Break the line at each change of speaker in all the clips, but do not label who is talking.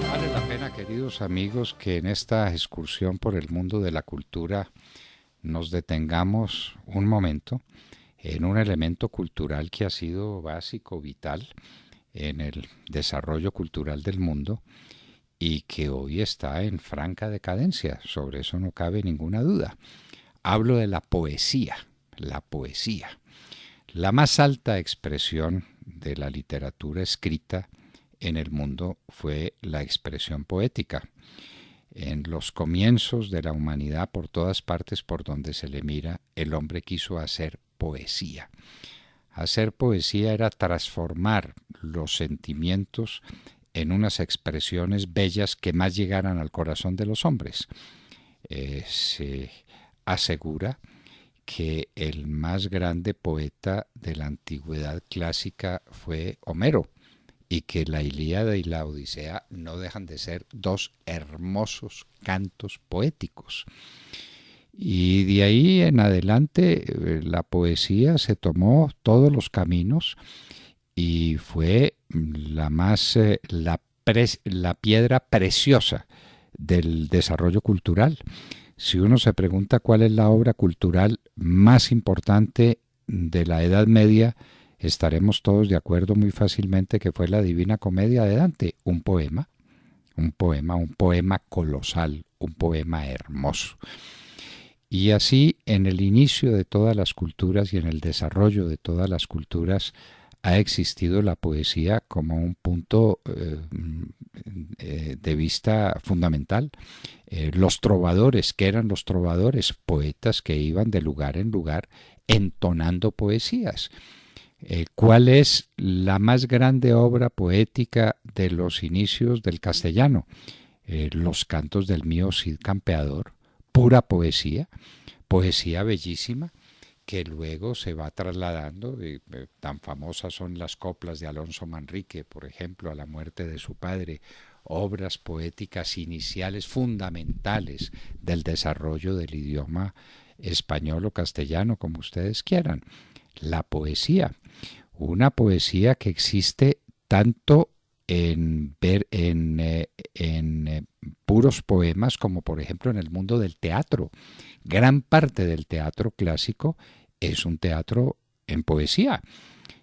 Vale la pena, queridos amigos, que en esta excursión por el mundo de la cultura nos detengamos un momento en un elemento cultural que ha sido básico, vital en el desarrollo cultural del mundo y que hoy está en franca decadencia. Sobre eso no cabe ninguna duda. Hablo de la poesía. La poesía. La más alta expresión de la literatura escrita en el mundo fue la expresión poética. En los comienzos de la humanidad, por todas partes por donde se le mira, el hombre quiso hacer poesía. Hacer poesía era transformar los sentimientos en unas expresiones bellas que más llegaran al corazón de los hombres. Se asegura que el más grande poeta de la antigüedad clásica fue Homero, y que la Ilíada y la Odisea no dejan de ser dos hermosos cantos poéticos. Y de ahí en adelante la poesía se tomó todos los caminos y fue la piedra preciosa del desarrollo cultural. Si uno se pregunta cuál es la obra cultural más importante de la Edad Media, estaremos todos de acuerdo muy fácilmente que fue la Divina Comedia de Dante, un poema colosal, un poema hermoso. Y así, en el inicio de todas las culturas y en el desarrollo de todas las culturas, ha existido la poesía como un punto de vista fundamental. Los trovadores, ¿qué eran los trovadores? Poetas que iban de lugar en lugar entonando poesías. ¿Cuál es la más grande obra poética de los inicios del castellano? Los cantos del mío Cid Campeador, pura poesía, poesía bellísima, que luego se va trasladando, tan famosas son las coplas de Alonso Manrique, por ejemplo, a la muerte de su padre, obras poéticas iniciales fundamentales del desarrollo del idioma español o castellano, como ustedes quieran. La poesía, una poesía que existe tanto en puros poemas como por ejemplo en el mundo del teatro. Gran parte del teatro clásico es un teatro en poesía.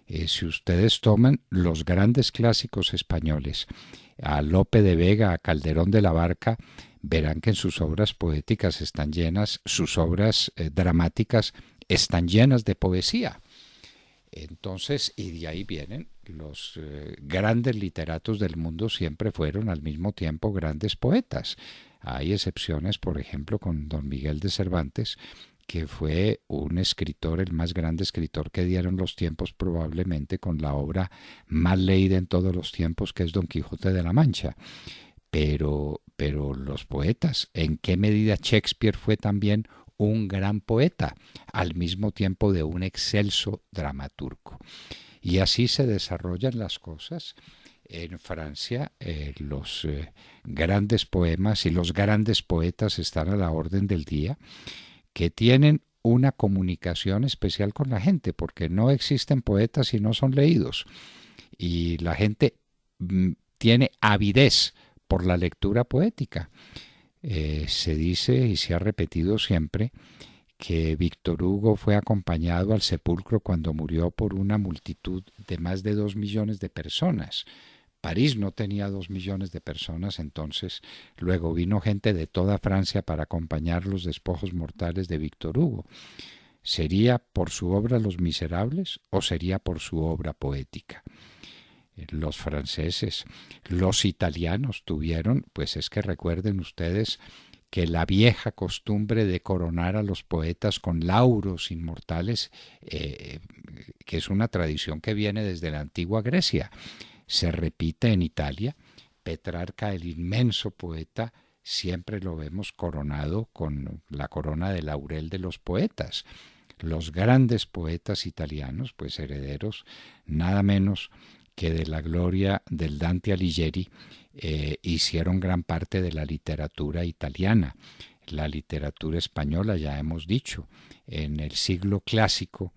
Si ustedes toman los grandes clásicos españoles, a Lope de Vega, a Calderón de la Barca, verán que en sus obras poéticas están llenas, sus obras dramáticas están llenas de poesía. Entonces, y de ahí vienen los grandes literatos del mundo, siempre fueron al mismo tiempo grandes poetas. Hay excepciones, por ejemplo, con don Miguel de Cervantes, que fue un escritor, el más grande escritor que dieron los tiempos, probablemente con la obra más leída en todos los tiempos, que es Don Quijote de la Mancha. Pero los poetas, ¿en qué medida Shakespeare fue también un gran poeta, al mismo tiempo de un excelso dramaturgo? Y así se desarrollan las cosas. En Francia los grandes poemas y los grandes poetas están a la orden del día, que tienen una comunicación especial con la gente, porque no existen poetas si no son leídos. Y la gente tiene avidez por la lectura poética. Se dice y se ha repetido siempre que Víctor Hugo fue acompañado al sepulcro cuando murió por una multitud de más de 2 millones de personas. París no tenía 2 millones de personas, entonces luego vino gente de toda Francia para acompañar los despojos mortales de Víctor Hugo. ¿Sería por su obra Los Miserables o sería por su obra poética? Los franceses, los italianos tuvieron, pues es que recuerden ustedes que la vieja costumbre de coronar a los poetas con lauros inmortales, que es una tradición que viene desde la antigua Grecia, se repite en Italia. Petrarca, el inmenso poeta, siempre lo vemos coronado con la corona de laurel de los poetas. Los grandes poetas italianos, pues herederos nada menos que de la gloria del Dante Alighieri, hicieron gran parte de la literatura italiana. La literatura española, ya hemos dicho, en el siglo clásico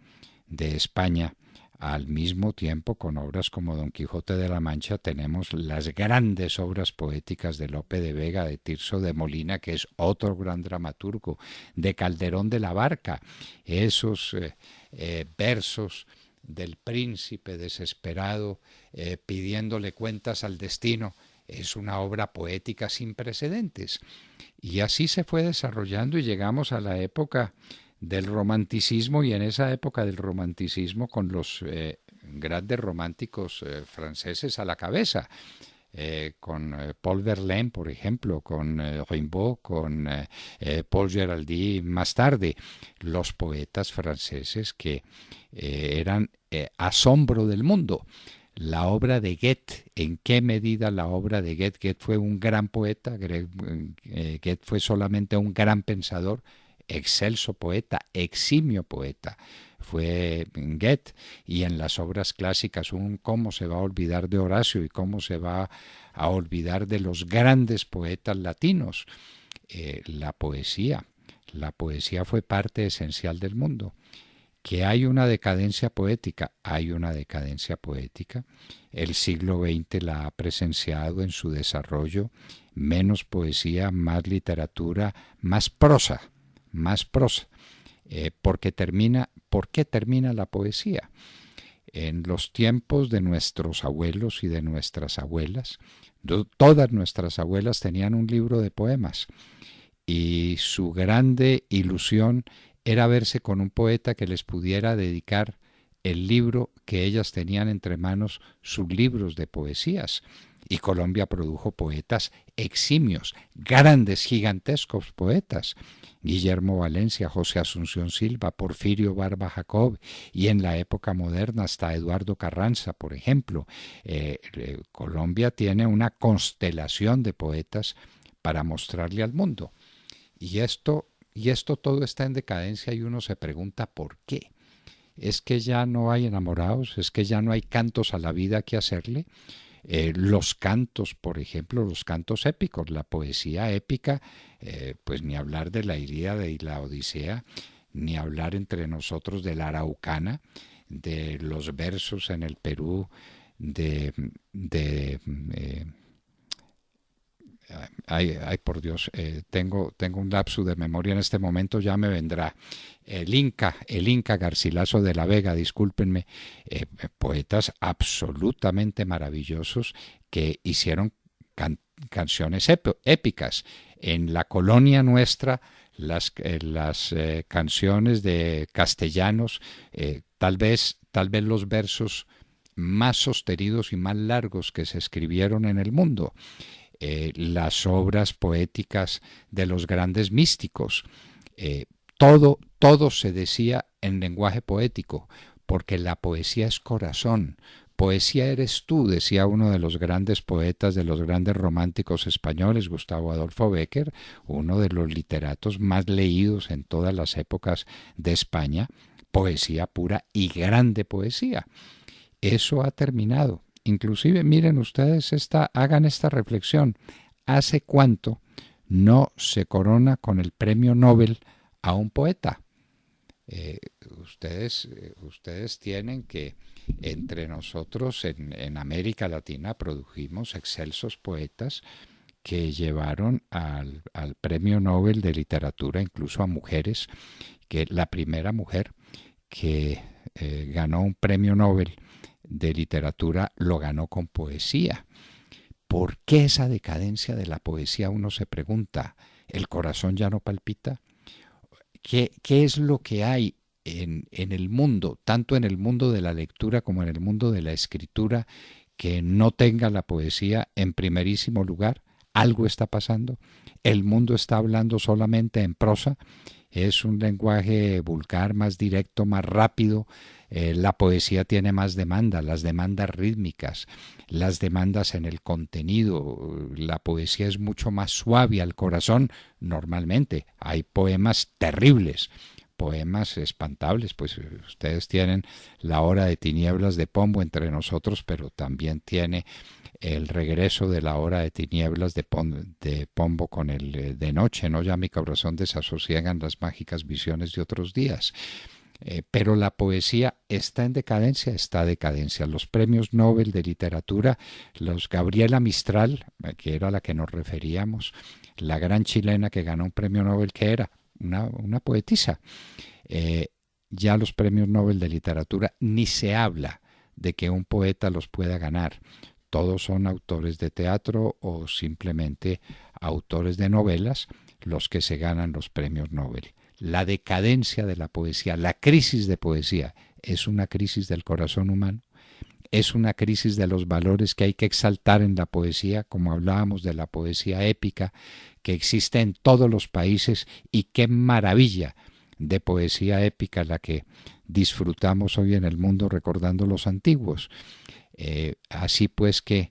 de España Al mismo tiempo, con obras como Don Quijote de la Mancha, tenemos las grandes obras poéticas de Lope de Vega, de Tirso de Molina, que es otro gran dramaturgo, de Calderón de la Barca, esos versos del príncipe desesperado pidiéndole cuentas al destino, es una obra poética sin precedentes. Y así se fue desarrollando y llegamos a la época del romanticismo, y en esa época del romanticismo con los grandes románticos franceses a la cabeza, con Paul Verlaine, por ejemplo, con Rimbaud, con Paul Géraldy más tarde, los poetas franceses que eran asombro del mundo. La obra de Goethe, ¿en qué medida la obra de Goethe? Goethe fue un gran poeta, Goethe fue solamente un gran pensador, excelso poeta, eximio poeta, fue Goethe. Y en las obras clásicas, ¿cómo se va a olvidar de Horacio y cómo se va a olvidar de los grandes poetas latinos? La poesía fue parte esencial del mundo. Que hay una decadencia poética, hay una decadencia poética. El siglo XX la ha presenciado en su desarrollo, menos poesía, más literatura, más prosa. ¿Por qué termina la poesía? En los tiempos de nuestros abuelos y de nuestras abuelas, todas nuestras abuelas tenían un libro de poemas y su grande ilusión era verse con un poeta que les pudiera dedicar el libro que ellas tenían entre manos, sus libros de poesías. Y Colombia produjo poetas eximios, grandes, gigantescos poetas. Guillermo Valencia, José Asunción Silva, Porfirio Barba Jacob, y en la época moderna hasta Eduardo Carranza, por ejemplo. Colombia tiene una constelación de poetas para mostrarle al mundo. Y esto todo está en decadencia y uno se pregunta ¿por qué? ¿Es que ya no hay enamorados? ¿Es que ya no hay cantos a la vida que hacerle? Los cantos, por ejemplo, los cantos épicos, la poesía épica, pues ni hablar de la Ilíada y la Odisea, ni hablar entre nosotros de la Araucana, de los versos en el Perú, ay, por Dios, tengo un lapsus de memoria en este momento, ya me vendrá. El Inca Garcilaso de la Vega, discúlpenme, poetas absolutamente maravillosos que hicieron canciones épicas. En la colonia nuestra, las canciones de castellanos, tal vez los versos más sostenidos y más largos que se escribieron en el mundo. Las obras poéticas de los grandes místicos, todo se decía en lenguaje poético, porque la poesía es corazón. Poesía eres tú, decía uno de los grandes poetas, de los grandes románticos españoles, Gustavo Adolfo Bécquer, uno de los literatos más leídos en todas las épocas de España. Poesía pura y grande poesía. Eso ha terminado. Inclusive, miren ustedes, hagan esta reflexión. ¿Hace cuánto no se corona con el premio Nobel a un poeta? Ustedes tienen que, entre nosotros en América Latina produjimos excelsos poetas que llevaron al premio Nobel de literatura incluso a mujeres, que la primera mujer que ganó un premio Nobel de literatura lo ganó con poesía. ¿Por qué esa decadencia de la poesía? Uno se pregunta. ¿El corazón ya no palpita? ¿Qué es lo que hay en el mundo, tanto en el mundo de la lectura como en el mundo de la escritura, que no tenga la poesía en primerísimo lugar? Algo está pasando. El mundo está hablando solamente en prosa. Es un lenguaje vulgar, más directo, más rápido. La poesía tiene más demanda, las demandas rítmicas, las demandas en el contenido. La poesía es mucho más suave al corazón normalmente. Hay poemas terribles, poemas espantables, pues ustedes tienen La hora de tinieblas de Pombo entre nosotros, pero también tiene El regreso de la hora de tinieblas de Pombo con el de noche, ¿no? Ya mi corazón desasosiegan las mágicas visiones de otros días. Pero la poesía está en decadencia, está en decadencia. Los premios Nobel de literatura, los Gabriela Mistral, que era a la que nos referíamos, la gran chilena que ganó un premio Nobel, que era una poetisa. Ya los premios Nobel de literatura ni se habla de que un poeta los pueda ganar. Todos son autores de teatro o simplemente autores de novelas los que se ganan los premios Nobel. La decadencia de la poesía, la crisis de poesía, es una crisis del corazón humano, es una crisis de los valores que hay que exaltar en la poesía, como hablábamos de la poesía épica, que existe en todos los países, y qué maravilla de poesía épica la que disfrutamos hoy en el mundo recordando los antiguos. Así pues que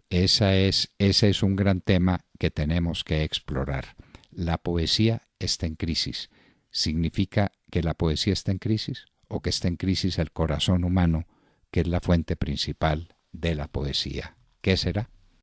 ese es un gran tema que tenemos que explorar. La poesía está en crisis. ¿Significa que la poesía está en crisis o que está en crisis el corazón humano, que es la fuente principal de la poesía? ¿Qué será?